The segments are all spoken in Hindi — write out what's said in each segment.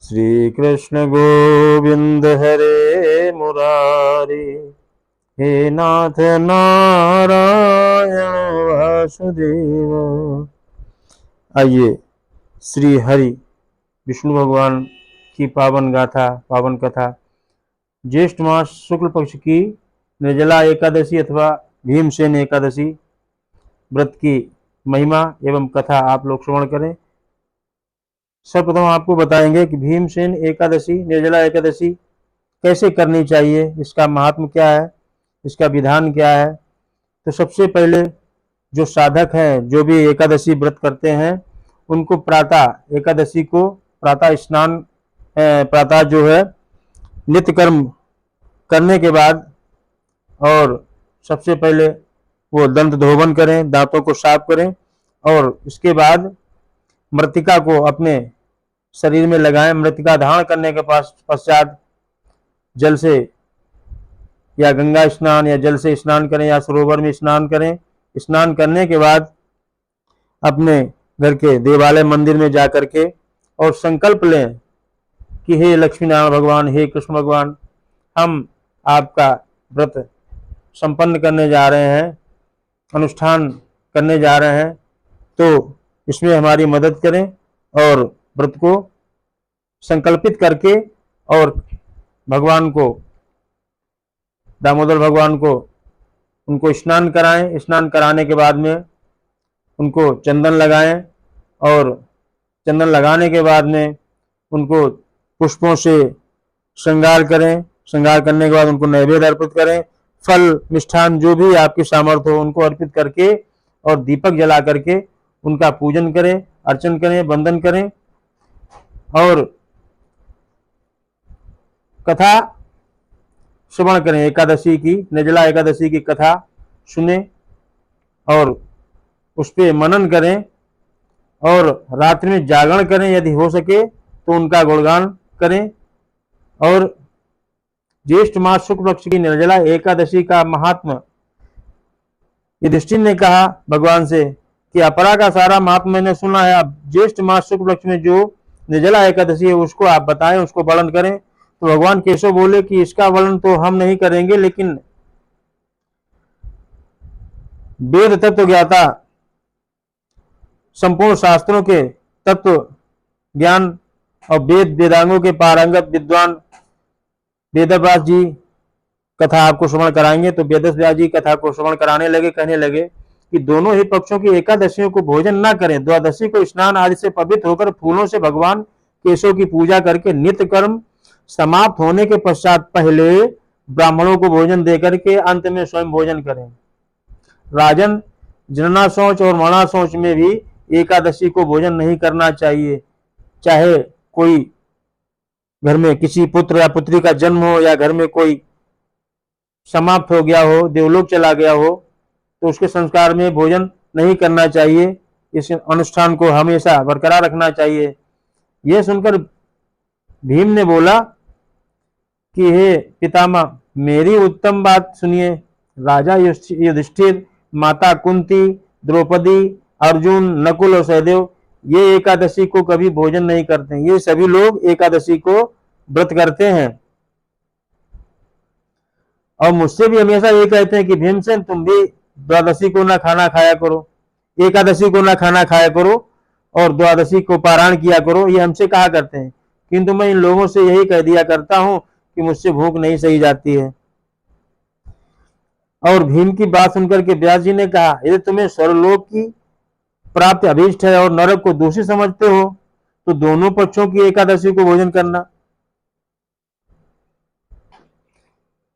श्री कृष्ण गोविंद हरे मुरारी, हे नाथ नारायण वासुदेव। आइए श्री हरि विष्णु भगवान की पावन गाथा, पावन कथा, ज्येष्ठ मास शुक्ल पक्ष की निर्जला एकादशी अथवा भीमसेन एकादशी व्रत की महिमा एवं कथा आप लोग श्रवण करें। सर्वप्रथम आपको बताएंगे कि भीमसेन एकादशी, निर्जला एकादशी कैसे करनी चाहिए, इसका महात्म क्या है, इसका विधान क्या है। तो सबसे पहले जो साधक हैं, जो भी एकादशी व्रत करते हैं, उनको प्रातः एकादशी को प्रातः स्नान, प्रातः जो है नित्य कर्म करने के बाद और सबसे पहले वो दंत धोवन करें, दांतों को साफ करें और इसके बाद मृतिका को अपने शरीर में लगाएं। मृतिका धारण करने के पश्चात जल से या गंगा स्नान या जल से स्नान करें या सरोवर में स्नान करें। स्नान करने के बाद अपने घर के देवालय मंदिर में जाकर के और संकल्प लें कि हे लक्ष्मी नारायण भगवान, हे कृष्ण भगवान, हम आपका व्रत संपन्न करने जा रहे हैं, अनुष्ठान करने जा रहे हैं, तो इसमें हमारी मदद करें। और व्रत को संकल्पित करके और भगवान को, दामोदर भगवान को, उनको स्नान कराएं। स्नान कराने के बाद में उनको चंदन लगाएं और चंदन लगाने के बाद में उनको पुष्पों से श्रृंगार करें। श्रृंगार करने के बाद उनको नैवेद्य अर्पित करें। फल मिष्ठान जो भी आपकी सामर्थ्य हो उनको अर्पित करके और दीपक जला करके उनका पूजन करें, अर्चन करें, वंदन करें और कथा श्रवण करें। एकादशी की, निर्जला एकादशी की कथा सुने और उस पर मनन करें और रात्रि में जागरण करें, यदि हो सके तो उनका गुणगान करें। और ज्येष्ठ मास शुक्ल पक्ष की निर्जला एकादशी का महात्मा युधिष्ठिर ने कहा भगवान से कि अपरा का सारा महात्मा मैंने सुना है, अब ज्येष्ठ मास शुक्ल पक्ष में जो निर्जला एकादशी है उसको आप बताएं, उसको वर्णन करें। तो भगवान केशव बोले कि इसका वर्णन तो हम नहीं करेंगे, लेकिन वेद तत्व ज्ञाता, संपूर्ण शास्त्रों के तत्व ज्ञान और वेद वेदांगों के पारंगत विद्वान वेदव्यास जी कथा आपको श्रवण कराएंगे। तो वेदव्यास जी कथा को श्रवण कराने लगे, कहने लगे कि दोनों ही पक्षों की एकादशियों को भोजन न करें। द्वादशी को स्नान आदि से पवित्र होकर फूलों से भगवान केशव की पूजा करके नित्य कर्म समाप्त होने के पश्चात पहले ब्राह्मणों को भोजन देकर के अंत में स्वयं भोजन करें। राजन, जनना शौच और मरणा शौच में भी एकादशी को भोजन नहीं करना चाहिए। चाहे कोई घर में किसी पुत्र या पुत्री का जन्म हो या घर में कोई समाप्त हो गया हो, देवलोक चला गया हो, तो उसके संस्कार में भोजन नहीं करना चाहिए। इस अनुष्ठान को हमेशा बरकरार रखना चाहिए। यह सुनकर भीम ने बोला कि हे पितामह, मेरी उत्तम बात सुनिए। राजा युधिष्ठिर, माता कुंती, द्रौपदी, अर्जुन, नकुल और सहदेव ये एकादशी को कभी भोजन नहीं करते। ये सभी लोग एकादशी को व्रत करते हैं और मुझसे भी हमेशा ये कहते हैं कि भीमसेन, तुम भी द्वादशी को ना खाना खाया करो, एकादशी को ना खाना खाया करो और द्वादशी को पारायण किया करो, ये हमसे कहा करते हैं। किंतु मैं इन लोगों से यही कह दिया करता हूं कि मुझसे भूख नहीं सही जाती है। और भीम की बात सुनकर के व्यास जी ने कहा, यदि तुम्हें स्वर्गलोक की प्राप्ति अभीष्ट है और नरक को दोषी समझते हो तो दोनों पक्षों की एकादशी को भोजन करना।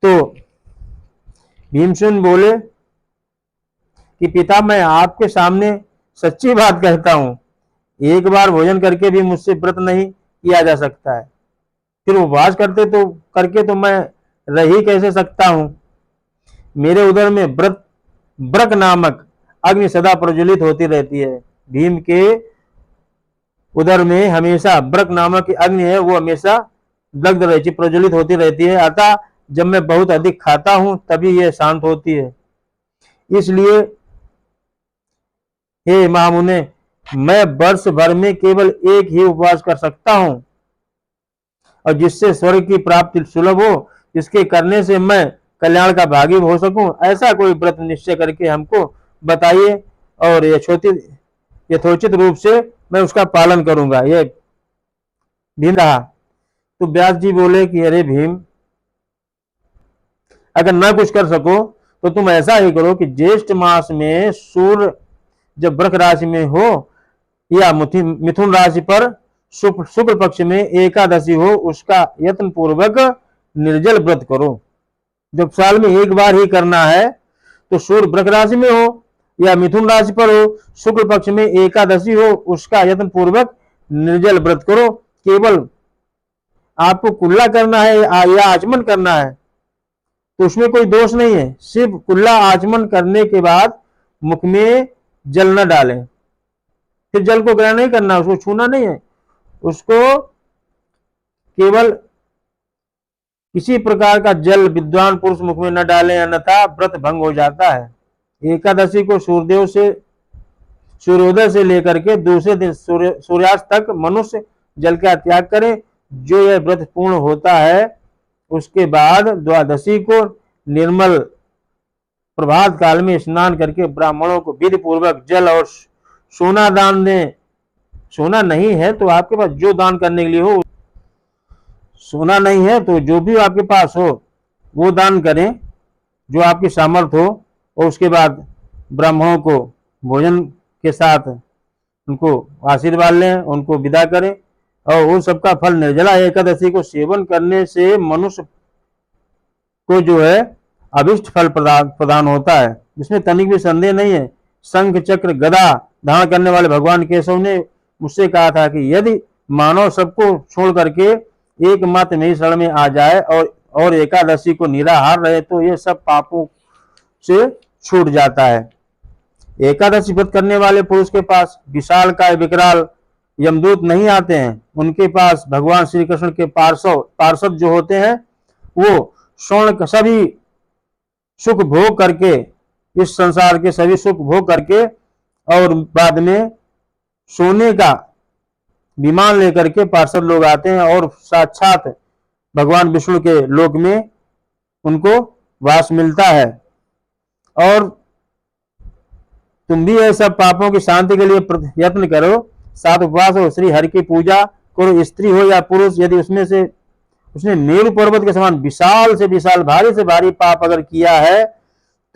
तो भीमसेन बोले कि पिता, मैं आपके सामने सच्ची बात कहता हूं, एक बार भोजन करके भी मुझसे व्रत नहीं किया जा सकता है। फिर उपवास करके तो मैं रह ही कैसे सकता हूं। मेरे उदर में ब्रक नामक अग्नि सदा प्रज्वलित होती रहती है। भीम के उदर में हमेशा ब्रक नामक अग्नि है, वो हमेशा दग्ध रहती, प्रज्वलित होती रहती है। अतः जब मैं बहुत अधिक खाता हूं तभी यह शांत होती है। इसलिए हे महामुने, मैं वर्ष भर में केवल एक ही उपवास कर सकता हूं। और जिससे स्वर्ग की प्राप्ति सुलभ हो, इसके करने से मैं कल्याण का भागी हो सकूं, ऐसा कोई व्रत निश्चय करके हमको बताइए और यथोचित रूप से मैं उसका पालन करूंगा। ये भीम कहा। तो व्यास जी बोले कि अरे भीम, अगर ना कुछ कर सको तो तुम ऐसा ही करो कि ज्येष्ठ मास में सूर्य जब वृक राशि में हो या मिथुन राशि पर शुक्ल पक्ष में एकादशी हो, उसका यत्न पूर्वक निर्जल व्रत करो। जब साल में एक बार ही करना है तो सूर्य वृक राशि में हो या मिथुन राशि पर हो, शुक्ल पक्ष में एकादशी हो, उसका यत्न पूर्वक निर्जल व्रत करो। केवल आपको कुल्ला करना है या आचमन करना है तो उसमें कोई दोष नहीं है। सिर्फ कुल्ला आचमन करने के बाद मुख में जल न डालें, फिर जल को ग्रहण नहीं करना, उसको छूना नहीं है। उसको केवल किसी प्रकार का जल विद्वान पुरुष मुख में न डालें, अन्यथा व्रत भंग हो जाता है। एकादशी को सूर्योदय से लेकर के दूसरे दिन सूर्यास्त तक मनुष्य जल का त्याग करे। जो यह व्रत पूर्ण होता है उसके बाद द्वादशी को निर्मल प्रभात काल में स्नान करके ब्राह्मणों को विधि पूर्वक जल और सोना दान दें। सोना नहीं है तो आपके पास जो दान करने के लिए हो, सोना नहीं है तो जो भी आपके पास हो वो दान करें, जो आपकी सामर्थ्य हो। और उसके बाद ब्राह्मणों को भोजन के साथ उनको आशीर्वाद लें, उनको विदा करें। और उन सबका फल निर्जला एकादशी को सेवन करने से मनुष्य को जो है अभिष्ट फल प्रदान होता है, इसमें तनिक भी संदेह नहीं है। शंख चक्र गदा धारण करने वाले भगवान केशव ने मुझसे कहा था कि यदि मानव सबको छोड़ करके एकमात्र मेरी शरण में आ जाए और एकादशी को निराहार रहे तो ये सब पापों से छूट जाता है। एकादशी व्रत करने वाले पुरुष के पास विशाल काय विकराल यमदूत नहीं आते हैं। उनके पास भगवान श्री कृष्ण के पार्षद जो होते हैं वो स्वर्ण सभी सुख भोग करके, इस संसार के सभी सुख भोग करके और बाद में सोने का विमान लेकर के पार्षद लोग आते हैं और साक्षात भगवान विष्णु के लोक में उनको वास मिलता है। और तुम भी ऐसा पापों की शांति के लिए यत्न करो, साथ उपवास हो, श्री हरि की पूजा करो। स्त्री हो या पुरुष, यदि उसने मेरु पर्वत के समान विशाल से विशाल भारी से भारी पाप अगर किया है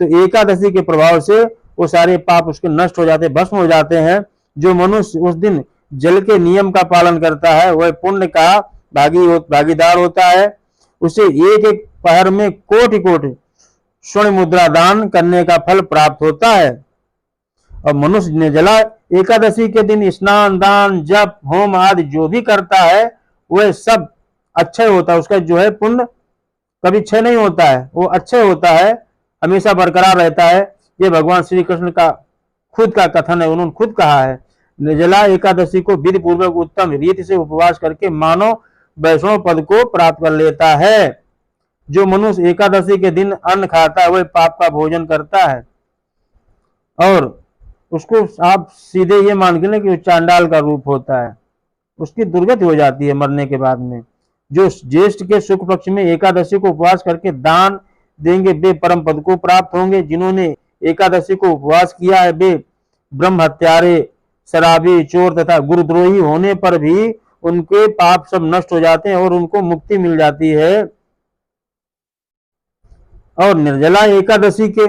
तो एकादशी के प्रभाव से वो सारे पाप उसके नष्ट हो जाते, भस्म हो जाते हैं। जो मनुष्य उस दिन जल के नियम का पालन करता है वह पुण्य का भागीदार होता है। उसे एक एक पहर में कोटि कोटि स्वर्ण मुद्रा दान करने का फल प्राप्त होता है। और मनुष्य निर्जला एकादशी के दिन स्नान दान जप होम आदि जो भी करता है वह सब अक्षय होता है। उसका जो है पुण्य कभी क्षय नहीं होता है, वो अक्षय होता है, हमेशा बरकरार रहता है। ये भगवान श्री कृष्ण का खुद का कथन है, उन्होंने खुद कहा है। निर्जला एकादशी को विधि पूर्वक उत्तम रीति से उपवास करके मानव वैष्णव पद को प्राप्त कर लेता है। जो मनुष्य एकादशी के दिन अन्न खाता है वह पाप का भोजन करता है और उसको आप सीधे ये मान के कि चांडाल का रूप होता है, उसकी दुर्गति हो जाती है मरने के बाद में। जो ज्येष्ठ के शुक्ल पक्ष में एकादशी को उपवास करके दान देंगे वे परम पद को प्राप्त होंगे। जिन्होंने एकादशी को उपवास किया है वे ब्रह्म हत्यारे, शराबी, चोर तथा गुरुद्रोही होने पर भी उनके पाप सब नष्ट हो जाते हैं और उनको मुक्ति मिल जाती है। और निर्जला एकादशी के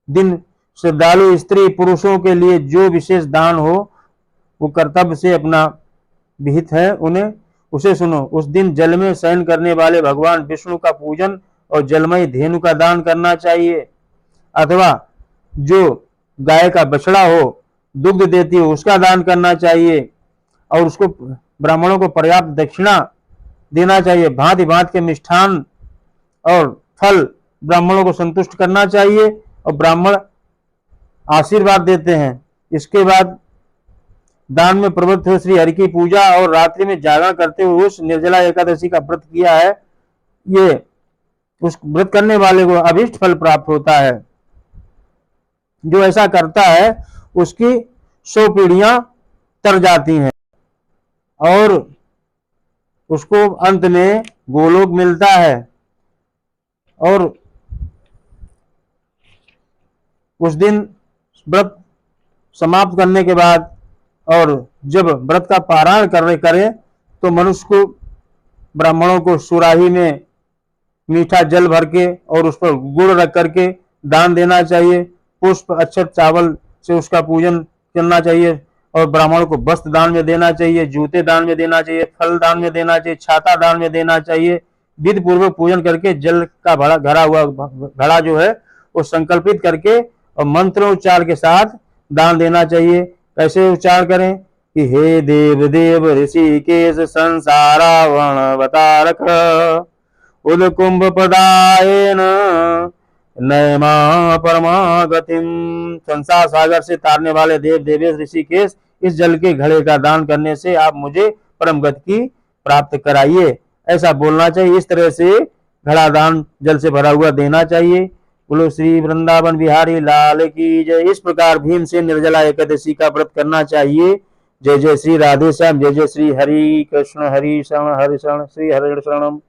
दिन श्रद्धालु स्त्री पुरुषों के लिए जो विशेष दान हो वो कर्तव्य से अपना विहित है, उसे सुनो। उस दिन जल में शयन करने वाले भगवान विष्णु का पूजन और जलमय धेनु का दान करना चाहिए, अथवा जो गाय का बछड़ा हो दुग्ध देती हो उसका दान करना चाहिए और उसको ब्राह्मणों को पर्याप्त दक्षिणा देना चाहिए। भांति भांति के मिष्ठान और फल ब्राह्मणों को संतुष्ट करना चाहिए और ब्राह्मण आशीर्वाद देते हैं। इसके बाद दान में प्रवृत्त हो श्री हरि की पूजा और रात्रि में जागरण करते हुए उस निर्जला एकादशी का व्रत किया है, ये उस व्रत करने वाले को अभिष्ट फल प्राप्त होता है। जो ऐसा करता है उसकी 100 पीढ़ियां तर जाती हैं और उसको अंत में गोलोक मिलता है। और उस दिन व्रत समाप्त करने के बाद और जब व्रत का पारायण करे तो मनुष्य को, ब्राह्मणों को सुराही में मीठा जल भर के और उस पर गुड़ रख करके दान देना चाहिए। पुष्प अक्षत चावल से उसका पूजन करना चाहिए और ब्राह्मणों को वस्त्र दान में देना चाहिए, जूते दान में देना चाहिए, फल दान में देना चाहिए, छाता दान में देना चाहिए। विधि पूर्वक पूजन करके जल का भरा हुआ घड़ा जो है वो संकल्पित करके और मंत्रोच्चार के साथ दान देना चाहिए। कैसे उच्चार करें कि हे देव देव ऋषिकेश संसारावण अवतारक उदकुंभ पदायन नयमा परमागतिम। संसार सागर से तारने वाले देव देवेश ऋषिकेश, इस जल के घड़े का दान करने से आप मुझे परम गति की प्राप्त कराइए, ऐसा बोलना चाहिए। इस तरह से घड़ा दान जल से भरा हुआ देना चाहिए। बोलो श्री वृंदावन बिहारी लाल की जय। इस प्रकार भीमसेन निर्जला एकादशी का व्रत करना चाहिए। जय जय श्री राधे श्याम, जय जय श्री हरि कृष्ण हरि शरण श्री हरि शरणम।